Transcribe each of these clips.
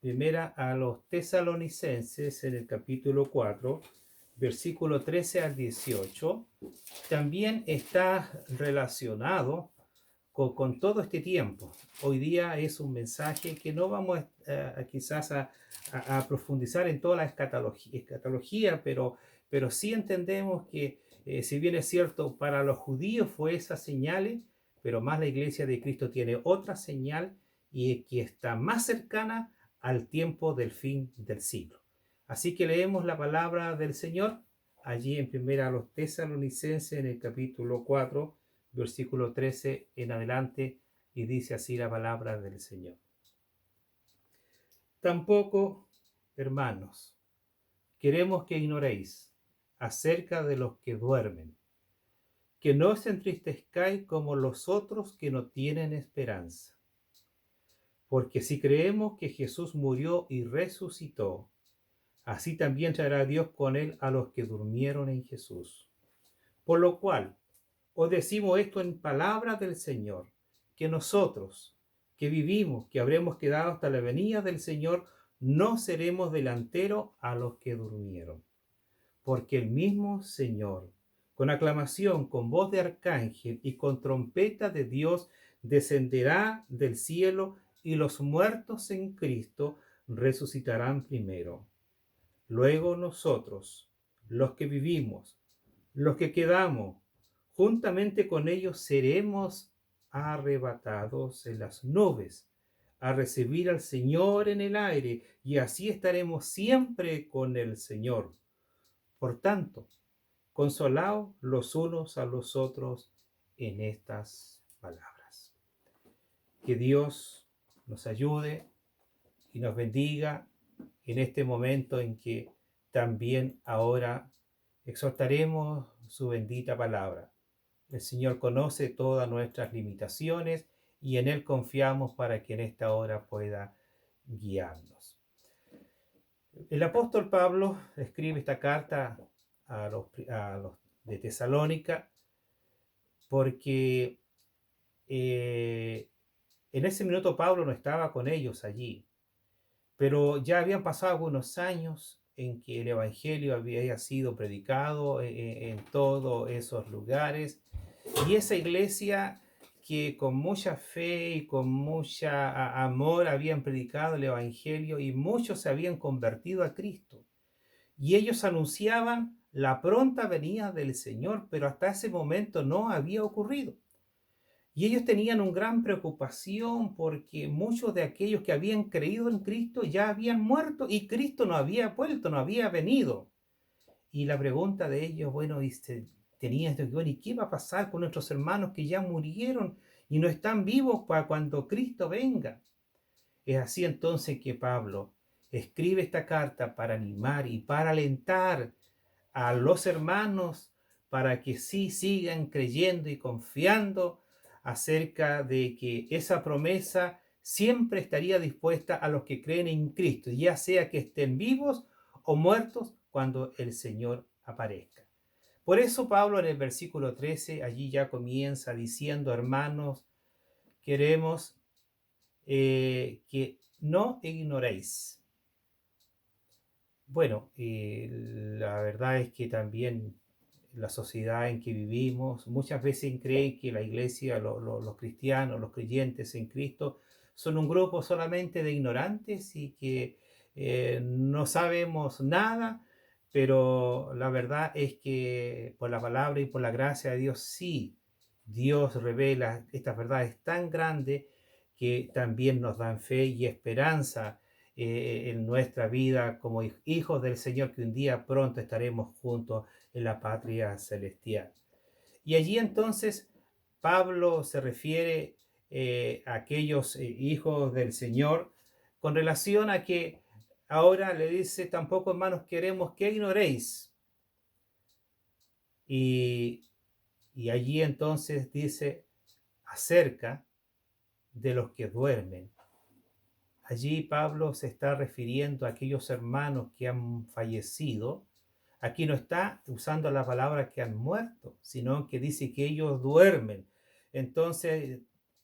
Primera a los Tesalonicenses en el capítulo 4, versículo 13 al 18, también está relacionado con todo este tiempo. Hoy día es un mensaje que no vamos quizás a profundizar en toda la escatología, pero sí entendemos que si bien es cierto, para los judíos fue esas señales, pero más la iglesia de Cristo tiene otra señal y que está más cercana al tiempo del fin del siglo. Así que leemos la palabra del Señor allí en primera a los Tesalonicenses en el capítulo 4, versículo 13 en adelante, y dice así la palabra del Señor. Tampoco, hermanos, queremos que ignoréis acerca de los que duermen, que no os entristezcáis como los otros que no tienen esperanza. Porque si creemos que Jesús murió y resucitó, así también traerá Dios con él a los que durmieron en Jesús. Por lo cual, os decimos esto en palabra del Señor, que nosotros, que vivimos, que habremos quedado hasta la venida del Señor, no seremos delanteros a los que durmieron. Porque el mismo Señor, con aclamación, con voz de arcángel y con trompeta de Dios, descenderá del cielo, y los muertos en Cristo resucitarán primero. Luego nosotros, los que vivimos, los que quedamos, juntamente con ellos seremos arrebatados en las nubes a recibir al Señor en el aire, y así estaremos siempre con el Señor. Por tanto, consolaos los unos a los otros en estas palabras. Que Dios nos ayude y nos bendiga en este momento en que también ahora exhortaremos su bendita palabra. El Señor conoce todas nuestras limitaciones y en Él confiamos para que en esta hora pueda guiarnos. El apóstol Pablo escribe esta carta a los de Tesalónica porque en ese minuto Pablo no estaba con ellos allí, pero ya habían pasado algunos años en que el Evangelio había sido predicado en todos esos lugares, y esa iglesia que con mucha fe y con mucho amor habían predicado el Evangelio, y muchos se habían convertido a Cristo. Y ellos anunciaban la pronta venida del Señor, pero hasta ese momento no había ocurrido. Y ellos tenían una gran preocupación porque muchos de aquellos que habían creído en Cristo ya habían muerto y Cristo no había vuelto, no había venido. Y la pregunta de ellos, bueno, tenía esto, bueno, ¿y qué va a pasar con nuestros hermanos que ya murieron y no están vivos para cuando Cristo venga? Es así entonces que Pablo escribe esta carta para animar y para alentar a los hermanos para que sí sigan creyendo y confiando acerca de que esa promesa siempre estaría dispuesta a los que creen en Cristo, ya sea que estén vivos o muertos cuando el Señor aparezca. Por eso Pablo en el versículo 13 allí ya comienza diciendo: hermanos, queremos que no ignoréis. Bueno, la verdad es que también la sociedad en que vivimos muchas veces cree que la iglesia, los cristianos, los creyentes en Cristo son un grupo solamente de ignorantes y que no sabemos nada, pero la verdad es que por la palabra y por la gracia de Dios, sí, Dios revela estas verdades tan grandes que también nos dan fe y esperanza en nuestra vida como hijos del Señor, que un día pronto estaremos juntos en la patria celestial. Y allí entonces Pablo se refiere a aquellos hijos del Señor con relación a que ahora le dice: tampoco, hermanos, queremos que ignoréis. Y allí entonces dice acerca de los que duermen. Allí Pablo se está refiriendo a aquellos hermanos que han fallecido. Aquí no está usando la palabra que han muerto, sino que dice que ellos duermen. Entonces,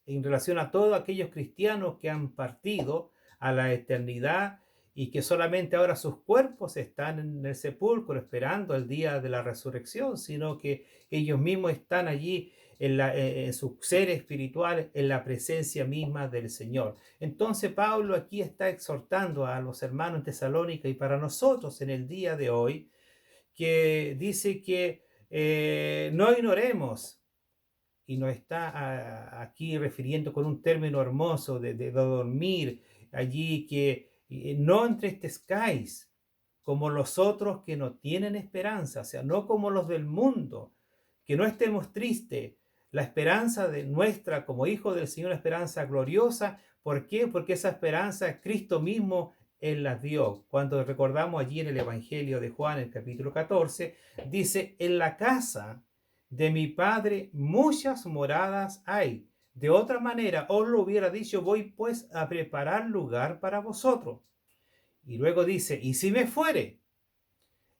en relación a todos aquellos cristianos que han partido, a la eternidad y que solamente ahora sus cuerpos están en el sepulcro esperando el día de la resurrección, sino que ellos mismos están allí en su ser espiritual, en la presencia misma del Señor. Entonces Pablo aquí está exhortando a los hermanos en Tesalónica y para nosotros en el día de hoy, que dice que no ignoremos, y nos está aquí refiriendo con un término hermoso de dormir allí, que no entristezcáis como los otros que no tienen esperanza, o sea, no como los del mundo, que no estemos tristes. La esperanza de nuestra como hijos del Señor, la esperanza gloriosa. ¿Por qué? Porque esa esperanza Cristo mismo Él la dio. Cuando recordamos allí en el Evangelio de Juan, en el capítulo 14, dice, en la casa de mi Padre muchas moradas hay. De otra manera os lo hubiera dicho, voy pues a preparar lugar para vosotros. Y luego dice, y si me fuere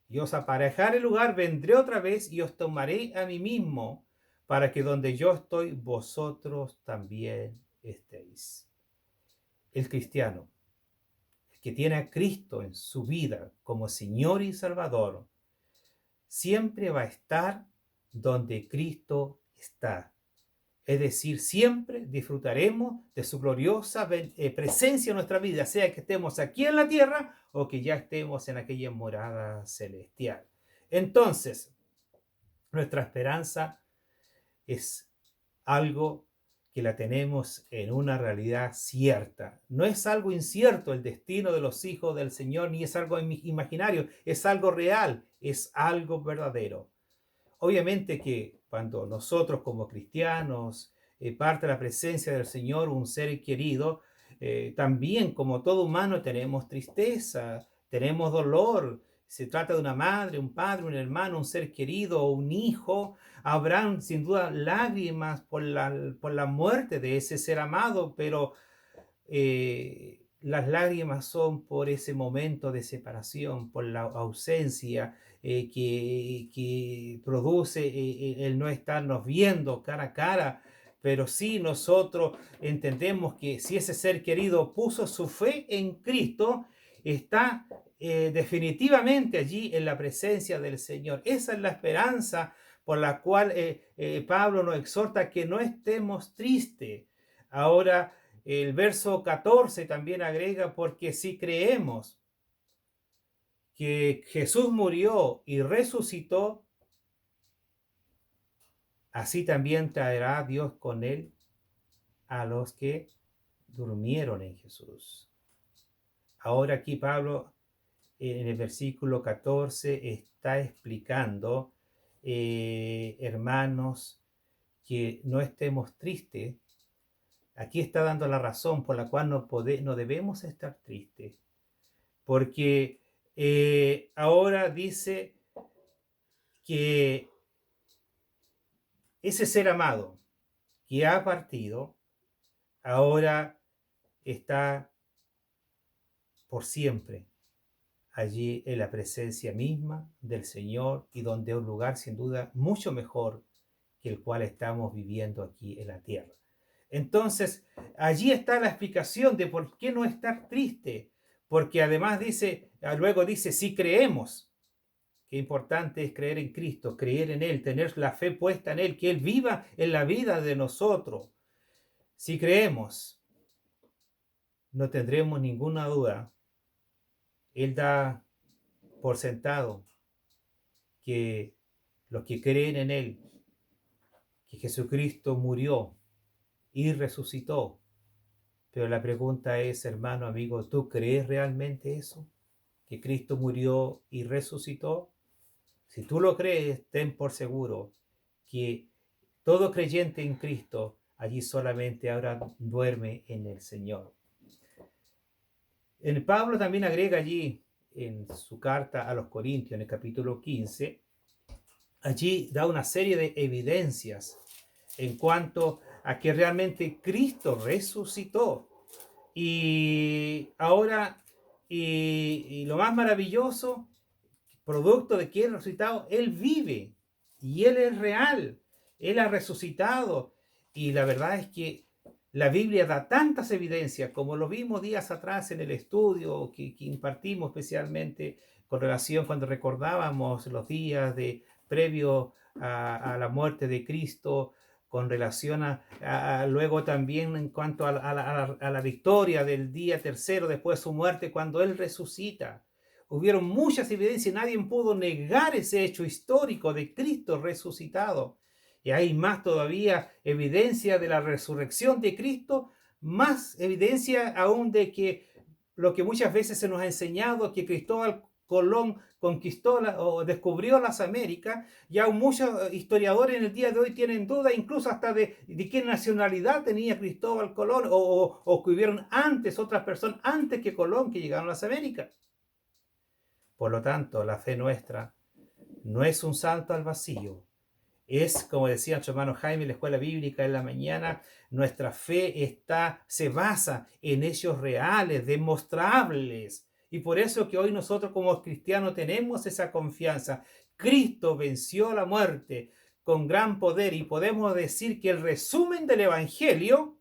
y os aparejare lugar, vendré otra vez y os tomaré a mí mismo, para que donde yo estoy, vosotros también estéis. El cristiano, el que tiene a Cristo en su vida como Señor y Salvador, siempre va a estar donde Cristo está. Es decir, siempre disfrutaremos de su gloriosa presencia en nuestra vida, sea que estemos aquí en la tierra o que ya estemos en aquella morada celestial. Entonces, nuestra esperanza es algo que la tenemos en una realidad cierta. No es algo incierto el destino de los hijos del Señor, ni es algo imaginario, es algo real, es algo verdadero. Obviamente que cuando nosotros como cristianos parte de la presencia del Señor, un ser querido, también como todo humano tenemos tristeza, tenemos dolor. Se trata de una madre, un padre, un hermano, un ser querido o un hijo. Habrán sin duda lágrimas por la muerte de ese ser amado, pero las lágrimas son por ese momento de separación, por la ausencia que produce el no estarnos viendo cara a cara. Pero sí nosotros entendemos que si ese ser querido puso su fe en Cristo, está definitivamente allí en la presencia del Señor. Esa es la esperanza por la cual Pablo nos exhorta que no estemos tristes. Ahora, el verso 14 también agrega, porque si creemos que Jesús murió y resucitó, así también traerá Dios con él a los que durmieron en Jesús. Ahora aquí Pablo en el versículo 14 está explicando, hermanos, que no estemos tristes. Aquí está dando la razón por la cual no debemos estar tristes, porque ahora dice que ese ser amado que ha partido, ahora está por siempre allí en la presencia misma del Señor y donde es un lugar sin duda mucho mejor que el cual estamos viviendo aquí en la tierra. Entonces, allí está la explicación de por qué no estar triste, porque además luego dice, si creemos, qué importante es creer en Cristo, creer en Él, tener la fe puesta en Él, que Él viva en la vida de nosotros. Si creemos, no tendremos ninguna duda. Él da por sentado que los que creen en Él, que Jesucristo murió y resucitó. Pero la pregunta es, hermano, amigo, ¿tú crees realmente eso? ¿Que Cristo murió y resucitó? Si tú lo crees, ten por seguro que todo creyente en Cristo allí solamente ahora duerme en el Señor. En Pablo también agrega allí en su carta a los Corintios, en el capítulo 15, allí da una serie de evidencias en cuanto a que realmente Cristo resucitó. Y ahora, y lo más maravilloso, producto de que Él resucitado, Él vive y Él es real, Él ha resucitado. Y la verdad es que La Biblia da tantas evidencias, como lo vimos días atrás en el estudio que impartimos especialmente con relación cuando recordábamos los días previo a la muerte de Cristo, con relación luego también en cuanto a la victoria del día tercero después de su muerte, cuando Él resucita. Hubieron muchas evidencias, nadie pudo negar ese hecho histórico de Cristo resucitado. Y hay más todavía evidencia de la resurrección de Cristo, más evidencia aún de que lo que muchas veces se nos ha enseñado, que Cristóbal Colón conquistó o descubrió las Américas. Ya muchos historiadores en el día de hoy tienen duda incluso hasta de qué nacionalidad tenía Cristóbal Colón o que hubieron antes otras personas antes que Colón que llegaron a las Américas. Por lo tanto, la fe nuestra no es un salto al vacío. Es, como decía nuestro hermano Jaime en la escuela bíblica en la mañana, nuestra fe se basa en hechos reales, demostrables. Y por eso que hoy nosotros como cristianos tenemos esa confianza. Cristo venció la muerte con gran poder y podemos decir que el resumen del Evangelio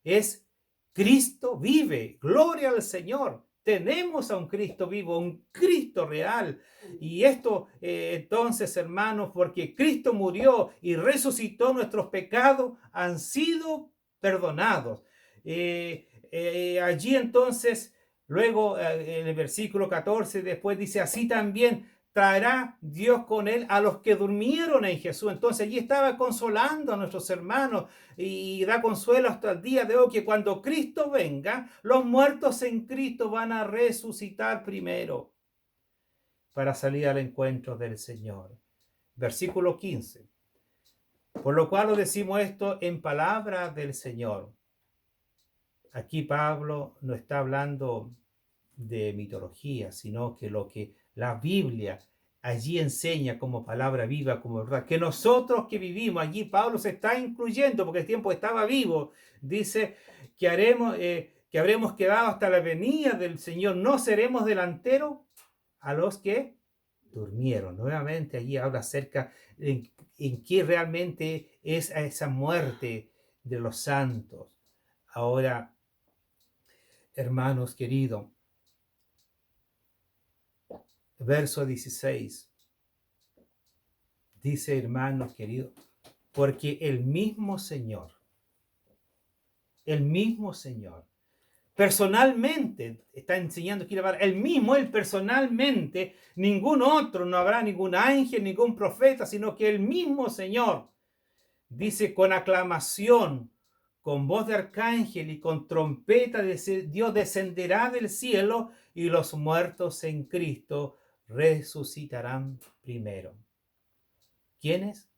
es Cristo vive. Gloria al Señor. Tenemos a un Cristo vivo, un Cristo real. Y esto, entonces, hermanos, porque Cristo murió y resucitó, nuestros pecados han sido perdonados. Allí entonces, luego en el versículo 14, después dice, así también traerá Dios con él a los que durmieron en Jesús. Entonces allí estaba consolando a nuestros hermanos y da consuelo hasta el día de hoy que cuando Cristo venga, los muertos en Cristo van a resucitar primero para salir al encuentro del Señor. Versículo 15. Por lo cual os decimos esto en palabra del Señor. Aquí Pablo no está hablando de mitología, sino que lo que la Biblia allí enseña como palabra viva, como verdad, que nosotros que vivimos, allí Pablo se está incluyendo, porque el tiempo estaba vivo, dice que habremos quedado hasta la venida del Señor, no seremos delanteros a los que durmieron. Nuevamente allí habla acerca en qué realmente es esa muerte de los santos. Ahora, hermanos queridos, verso 16. Dice, hermanos queridos, porque el mismo Señor, personalmente, está enseñando aquí él personalmente, ningún otro, no habrá ningún ángel, ningún profeta, sino que el mismo Señor, dice, con aclamación, con voz de arcángel y con trompeta de Dios descenderá del cielo y los muertos en Cristo resucitarán primero. ¿Quiénes?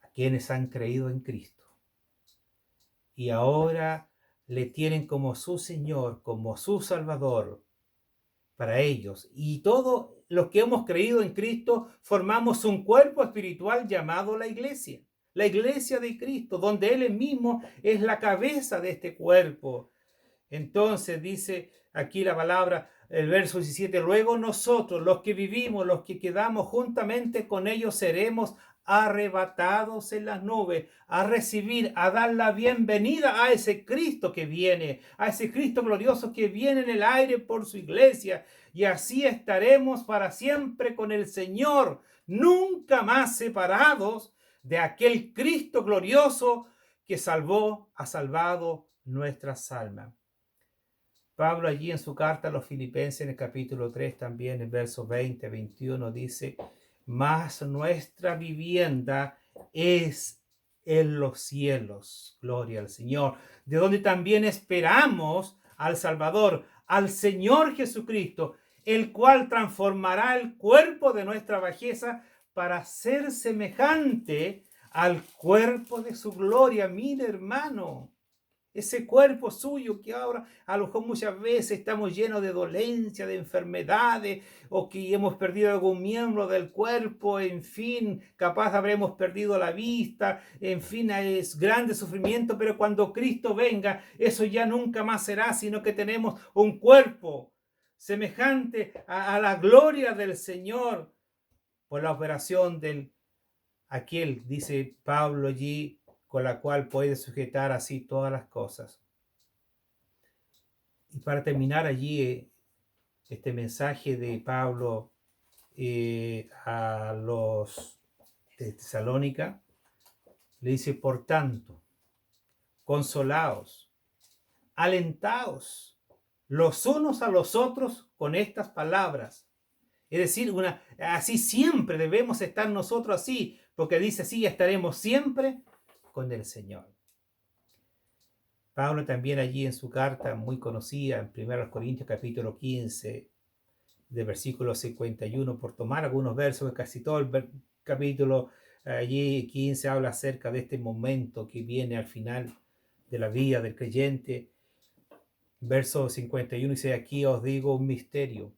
A quienes han creído en Cristo. Y ahora le tienen como su Señor, como su Salvador para ellos. Y todos los que hemos creído en Cristo formamos un cuerpo espiritual llamado la iglesia de Cristo, donde Él mismo es la cabeza de este cuerpo. Entonces dice aquí la palabra, el verso 17, luego nosotros, los que vivimos, los que quedamos juntamente con ellos, seremos arrebatados en las nubes, a recibir, a dar la bienvenida a ese Cristo que viene, a ese Cristo glorioso que viene en el aire por su iglesia, y así estaremos para siempre con el Señor, nunca más separados de aquel Cristo glorioso que ha salvado nuestras almas. Pablo allí en su carta a los Filipenses en el capítulo 3 también en versos 20, 21 dice, mas nuestra vivienda es en los cielos, gloria al Señor, de donde también esperamos al Salvador, al Señor Jesucristo, el cual transformará el cuerpo de nuestra bajeza para ser semejante al cuerpo de su gloria. Mire, hermano, ese cuerpo suyo que ahora a lo mejor muchas veces estamos llenos de dolencia, de enfermedades, o que hemos perdido algún miembro del cuerpo, en fin, capaz habremos perdido la vista, en fin, es grande sufrimiento, pero cuando Cristo venga, eso ya nunca más será, sino que tenemos un cuerpo semejante a la gloria del Señor por la operación del aquel, dice Pablo allí, con la cual puede sujetar así todas las cosas. Y para terminar allí este mensaje de Pablo a los de Tesalónica, le dice: por tanto, consolaos, alentaos los unos a los otros con estas palabras. Es decir, así siempre debemos estar nosotros así, porque dice así: estaremos siempre con el Señor. Pablo también allí en su carta muy conocida, en 1 Corintios capítulo 15, de versículo 51, por tomar algunos versos, casi todo el capítulo allí 15 habla acerca de este momento que viene al final de la vida del creyente. Verso 51 dice: aquí os digo un misterio.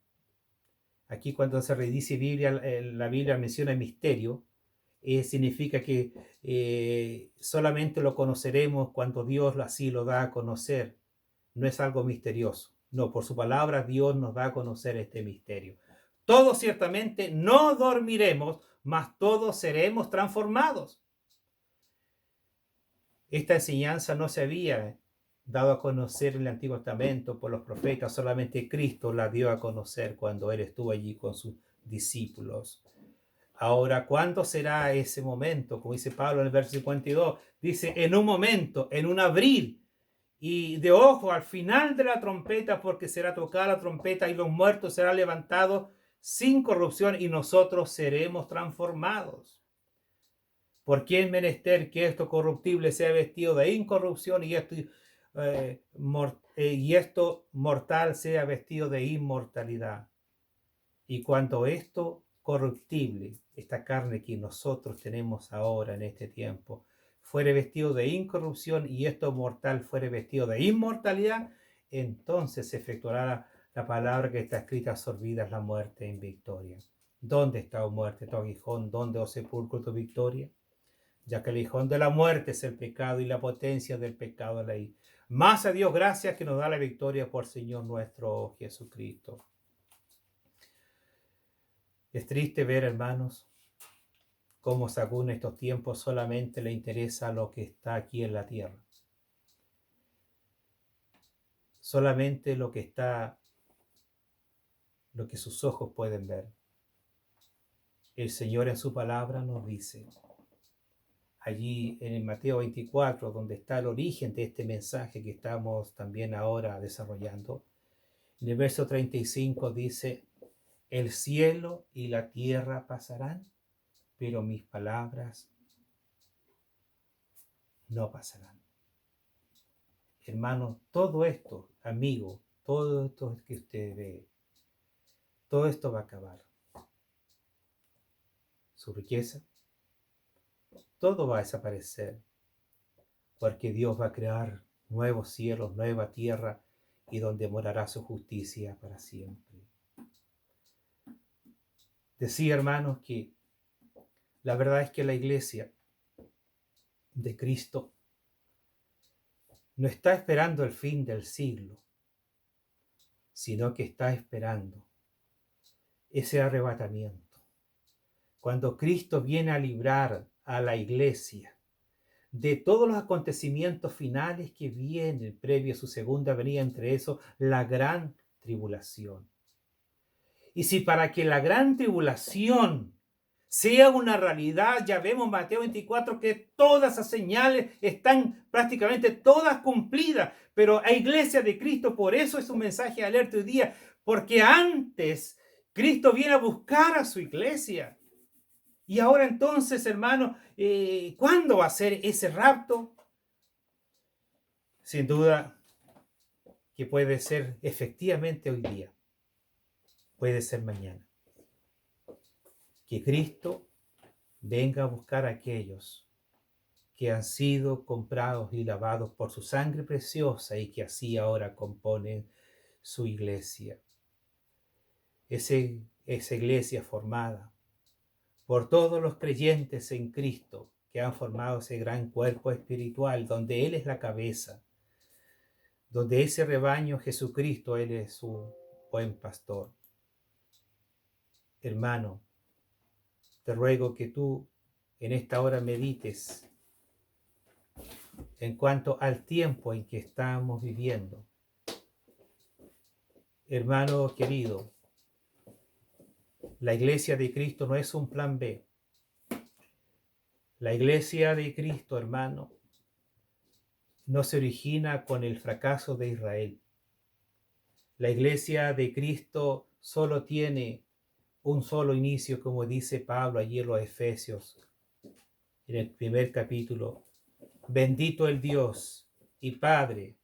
Aquí cuando se redice Biblia, la Biblia menciona misterio, significa que solamente lo conoceremos cuando Dios así lo da a conocer. No es algo misterioso. No, por su palabra Dios nos da a conocer este misterio. Todos ciertamente no dormiremos, mas todos seremos transformados. Esta enseñanza no se había dado a conocer en el Antiguo Testamento por los profetas, solamente Cristo la dio a conocer cuando Él estuvo allí con sus discípulos. Ahora, ¿cuándo será ese momento? Como dice Pablo en el verso 52, dice: en un momento, en un abrir y de ojo, al final de la trompeta, porque será tocada la trompeta y los muertos serán levantados sin corrupción y nosotros seremos transformados. Porque es menester que esto corruptible sea vestido de incorrupción y esto mortal sea vestido de inmortalidad. Y cuando esto corruptible, esta carne que nosotros tenemos ahora en este tiempo, fuere vestido de incorrupción y esto mortal fuere vestido de inmortalidad, entonces se efectuará la palabra que está escrita: absorbida es la muerte en victoria. ¿Dónde está, oh muerte, tu aguijón? ¿Dónde, oh sepulcro, tu victoria? Ya que el aguijón de la muerte es el pecado y la potencia del pecado es la ley. Más a Dios gracias que nos da la victoria por Señor nuestro Jesucristo. Es triste ver, hermanos, cómo según estos tiempos solamente le interesa lo que está aquí en la tierra. Solamente lo que sus ojos pueden ver. El Señor en su palabra nos dice, allí en el Mateo 24, donde está el origen de este mensaje que estamos también ahora desarrollando, en el verso 35 dice: el cielo y la tierra pasarán, pero mis palabras no pasarán. Hermano, todo esto, amigo, todo esto que usted ve, todo esto va a acabar. Su riqueza, todo va a desaparecer, porque Dios va a crear nuevos cielos, nueva tierra, y donde morará su justicia para siempre. Decía, hermanos, que la verdad es que la iglesia de Cristo no está esperando el fin del siglo, sino que está esperando ese arrebatamiento. Cuando Cristo viene a librar a la iglesia de todos los acontecimientos finales que vienen previo a su segunda venida, entre eso la gran tribulación. Y si para que la gran tribulación sea una realidad, ya vemos Mateo 24 que todas esas señales están prácticamente todas cumplidas, pero a Iglesia de Cristo, por eso es un mensaje de alerta hoy día, porque antes Cristo viene a buscar a su iglesia. Y ahora entonces, hermano, ¿cuándo va a ser ese rapto? Sin duda que puede ser efectivamente hoy día, puede ser mañana. Que Cristo venga a buscar a aquellos que han sido comprados y lavados por su sangre preciosa y que así ahora componen su iglesia. Esa iglesia formada por todos los creyentes en Cristo que han formado ese gran cuerpo espiritual donde Él es la cabeza, donde ese rebaño Jesucristo, Él es su buen pastor. Hermano, te ruego que tú en esta hora medites en cuanto al tiempo en que estamos viviendo. Hermano querido, la iglesia de Cristo no es un plan B. La iglesia de Cristo, hermano, no se origina con el fracaso de Israel. La iglesia de Cristo solo tiene un solo inicio, como dice Pablo allí en los Efesios, en el primer capítulo. Bendito el Dios y Padre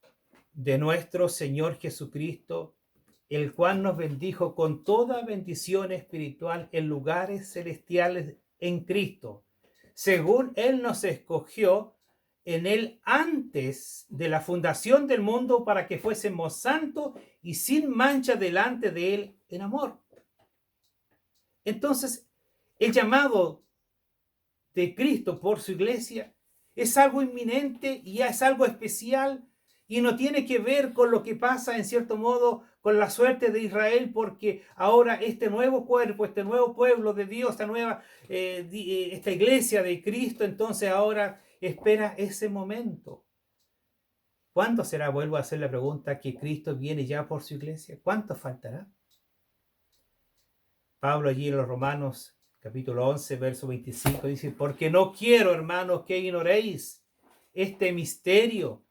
de nuestro Señor Jesucristo, el cual nos bendijo con toda bendición espiritual en lugares celestiales en Cristo, según Él nos escogió en Él antes de la fundación del mundo para que fuésemos santos y sin mancha delante de Él en amor. Entonces, el llamado de Cristo por su iglesia es algo inminente y es algo especial y no tiene que ver con lo que pasa en cierto modo con la suerte de Israel, porque ahora este nuevo cuerpo, este nuevo pueblo de Dios, esta iglesia de Cristo, entonces ahora espera ese momento. ¿Cuándo será? Vuelvo a hacer la pregunta, que Cristo viene ya por su iglesia. ¿Cuánto faltará? Pablo allí en los Romanos capítulo 11, verso 25 dice: porque no quiero, hermanos, que ignoréis este misterio,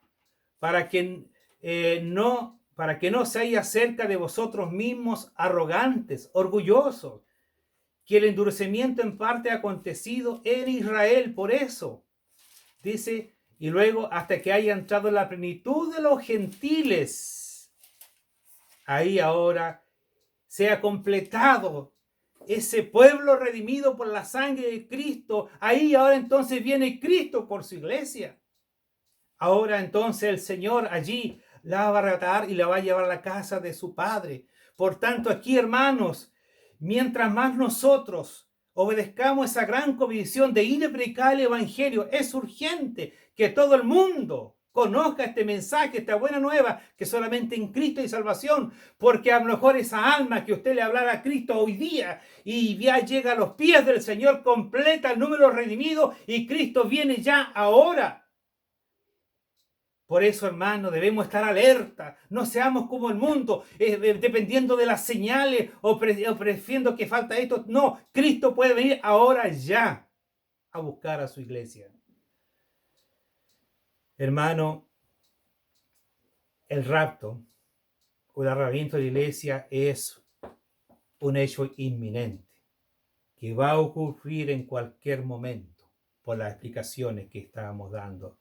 para que no seáis acerca de vosotros mismos arrogantes, orgullosos, que el endurecimiento en parte ha acontecido en Israel. Por eso, dice, y luego hasta que haya entrado en la plenitud de los gentiles, ahí ahora se ha completado ese pueblo redimido por la sangre de Cristo. Ahí ahora entonces viene Cristo por su iglesia. Ahora entonces el Señor allí la va a arrebatar y la va a llevar a la casa de su Padre. Por tanto, aquí, hermanos, mientras más nosotros obedezcamos esa gran comisión de ir a predicar el Evangelio, es urgente que todo el mundo conozca este mensaje, esta buena nueva, que solamente en Cristo hay salvación, porque a lo mejor esa alma que usted le hablara a Cristo hoy día y ya llega a los pies del Señor, completa el número redimido y Cristo viene ya ahora. Por eso, hermano, debemos estar alerta. No seamos como el mundo, dependiendo de las señales o prefiriendo que falta esto. No, Cristo puede venir ahora ya a buscar a su iglesia. Hermano, el rapto o el arrebatamiento de la iglesia es un hecho inminente que va a ocurrir en cualquier momento por las explicaciones que estábamos dando.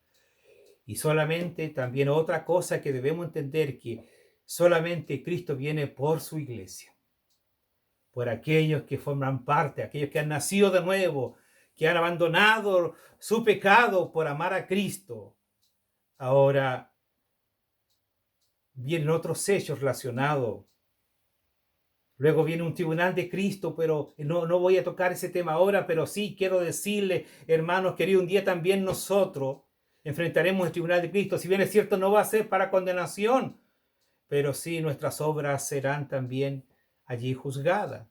Y solamente también otra cosa que debemos entender, que solamente Cristo viene por su iglesia, por aquellos que forman parte, aquellos que han nacido de nuevo, que han abandonado su pecado por amar a Cristo. Ahora vienen otros sellos relacionados. Luego viene un tribunal de Cristo, pero no voy a tocar ese tema ahora, pero sí quiero decirle, hermanos queridos, un día también nosotros enfrentaremos el tribunal de Cristo. Si bien es cierto, no va a ser para condenación, pero sí nuestras obras serán también allí juzgadas.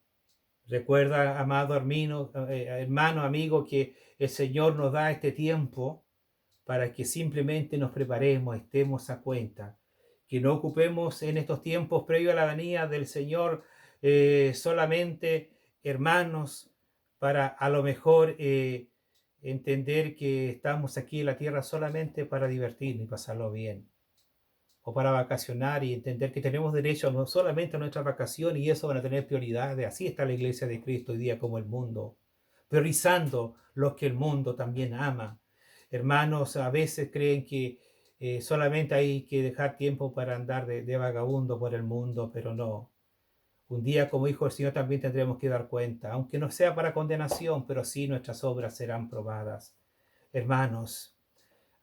Recuerda, amado hermano, amigo, que el Señor nos da este tiempo para que simplemente nos preparemos, estemos a cuenta, que no ocupemos en estos tiempos previo a la venida del Señor solamente, hermanos, para a lo mejor entender que estamos aquí en la tierra solamente para divertirnos y pasarlo bien, o para vacacionar y entender que tenemos derecho no solamente a nuestras vacaciones, y eso van a tener prioridades. Así está la iglesia de Cristo hoy día, como el mundo, priorizando lo que el mundo también ama. Hermanos, a veces creen que solamente hay que dejar tiempo para andar de vagabundo por el mundo, pero no. Un día, como hijo del Señor, también tendremos que dar cuenta, aunque no sea para condenación, pero sí nuestras obras serán probadas. Hermanos,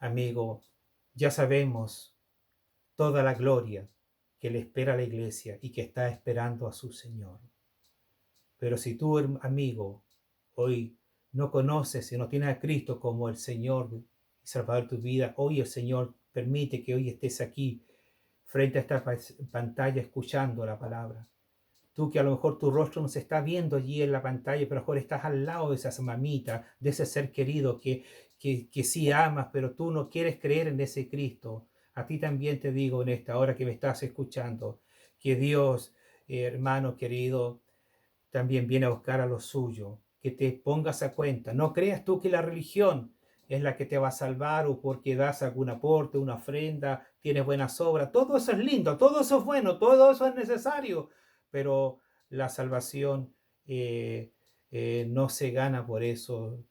amigos, ya sabemos toda la gloria que le espera a la iglesia y que está esperando a su Señor. Pero si tú, amigo, hoy no conoces y no tienes a Cristo como el Señor y Salvador de tu vida, hoy el Señor permite que hoy estés aquí frente a esta pantalla escuchando la palabra. Tú que a lo mejor tu rostro no se está viendo allí en la pantalla, pero a lo mejor estás al lado de esa mamita, de ese ser querido que que sí amas, pero tú no quieres creer en ese Cristo, a ti también te digo en esta hora que me estás escuchando, que Dios, hermano querido, también viene a buscar a lo suyo, que te pongas a cuenta. No creas tú que la religión es la que te va a salvar o porque das algún aporte, una ofrenda, tienes buenas obras. Todo eso es lindo, todo eso es bueno, todo eso es necesario, pero la salvación no se gana por eso.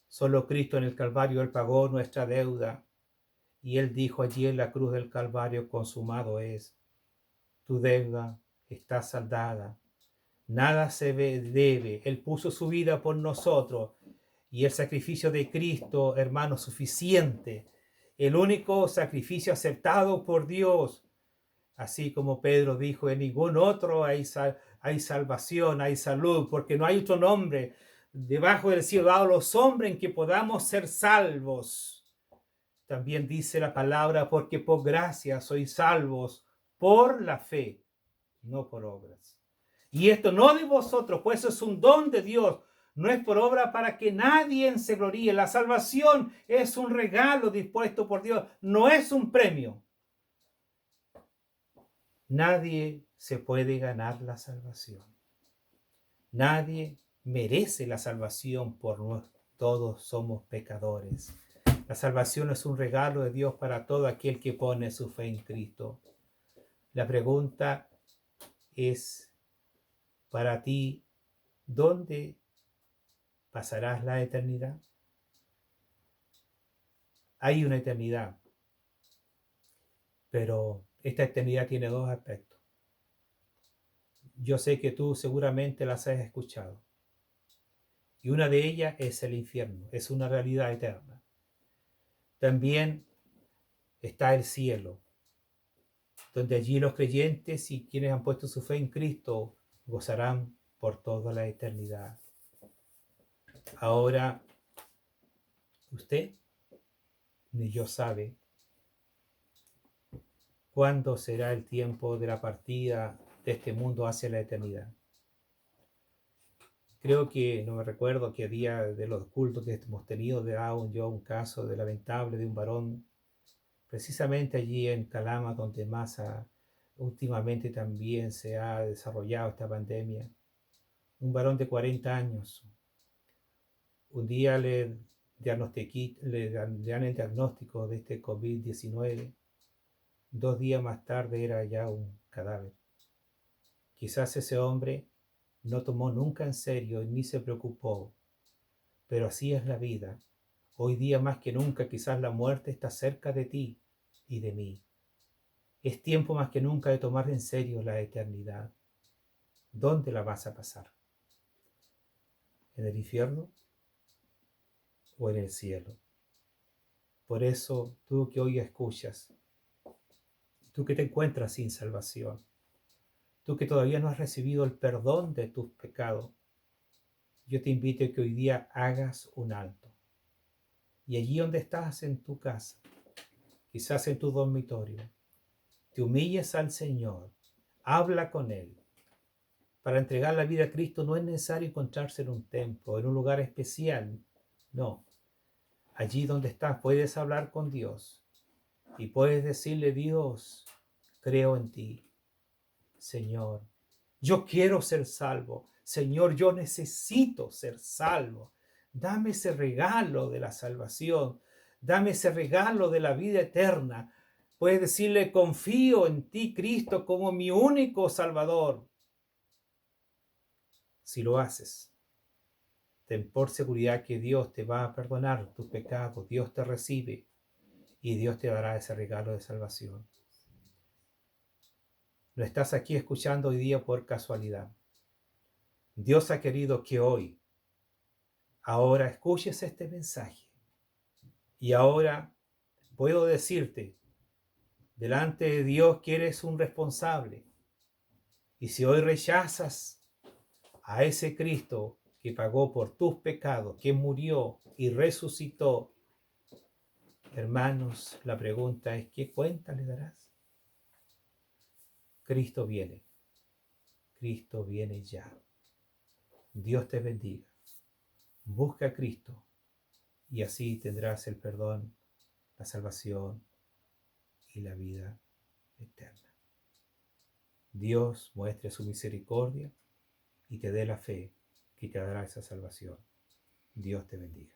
Solo Cristo en el Calvario, Él pagó nuestra deuda y Él dijo allí en la cruz del Calvario, consumado es, tu deuda está saldada. Nada se debe. Él puso su vida por nosotros y el sacrificio de Cristo, hermano, suficiente. El único sacrificio aceptado por Dios. Así como Pedro dijo, en ningún otro hay salvación, hay salud, porque no hay otro nombre debajo del cielo dado a los hombres en que podamos ser salvos. También dice la palabra, porque por gracia sois salvos por la fe, no por obras. Y esto no de vosotros, pues es un don de Dios, no es por obra para que nadie se gloríe. La salvación es un regalo dispuesto por Dios, no es un premio. Nadie se puede ganar la salvación. Nadie merece la salvación por nosotros. Todos somos pecadores. La salvación es un regalo de Dios para todo aquel que pone su fe en Cristo. La pregunta es para ti, ¿dónde pasarás la eternidad? Hay una eternidad, pero esta eternidad tiene dos aspectos. Yo sé que tú seguramente las has escuchado. Y una de ellas es el infierno, es una realidad eterna. También está el cielo, donde allí los creyentes y quienes han puesto su fe en Cristo gozarán por toda la eternidad. Ahora, usted ni yo sabe cuándo será el tiempo de la partida de este mundo hacia la eternidad. Creo que, no me recuerdo qué día de los cultos que hemos tenido, daba yo un caso de lamentable de un varón, precisamente allí en Calama, donde más últimamente también se ha desarrollado esta pandemia. Un varón de 40 años. Un día le dan el diagnóstico de este COVID-19. 2 días más tarde era ya un cadáver. Quizás ese hombre no tomó nunca en serio ni se preocupó, pero así es la vida. Hoy día más que nunca quizás la muerte está cerca de ti y de mí. Es tiempo más que nunca de tomar en serio la eternidad. ¿Dónde la vas a pasar? ¿En el infierno o en el cielo? Por eso, tú que hoy escuchas, tú que te encuentras sin salvación, tú que todavía no has recibido el perdón de tus pecados, yo te invito a que hoy día hagas un alto. Y allí donde estás en tu casa, quizás en tu dormitorio, te humilles al Señor, habla con Él. Para entregar la vida a Cristo no es necesario encontrarse en un templo, en un lugar especial. No, allí donde estás puedes hablar con Dios y puedes decirle: Dios, creo en ti. Señor, yo quiero ser salvo. Señor, yo necesito ser salvo. Dame ese regalo de la salvación. Dame ese regalo de la vida eterna. Puedes decirle: confío en ti, Cristo, como mi único Salvador. Si lo haces, ten por seguridad que Dios te va a perdonar tus pecados. Dios te recibe y Dios te dará ese regalo de salvación. No estás aquí escuchando hoy día por casualidad. Dios ha querido que hoy, ahora escuches este mensaje. Y ahora puedo decirte, delante de Dios, que eres un responsable. Y si hoy rechazas a ese Cristo que pagó por tus pecados, que murió y resucitó, hermanos, la pregunta es: ¿qué cuenta le darás? Cristo viene ya. Dios te bendiga. Busca a Cristo y así tendrás el perdón, la salvación y la vida eterna. Dios muestre su misericordia y te dé la fe que te dará esa salvación. Dios te bendiga.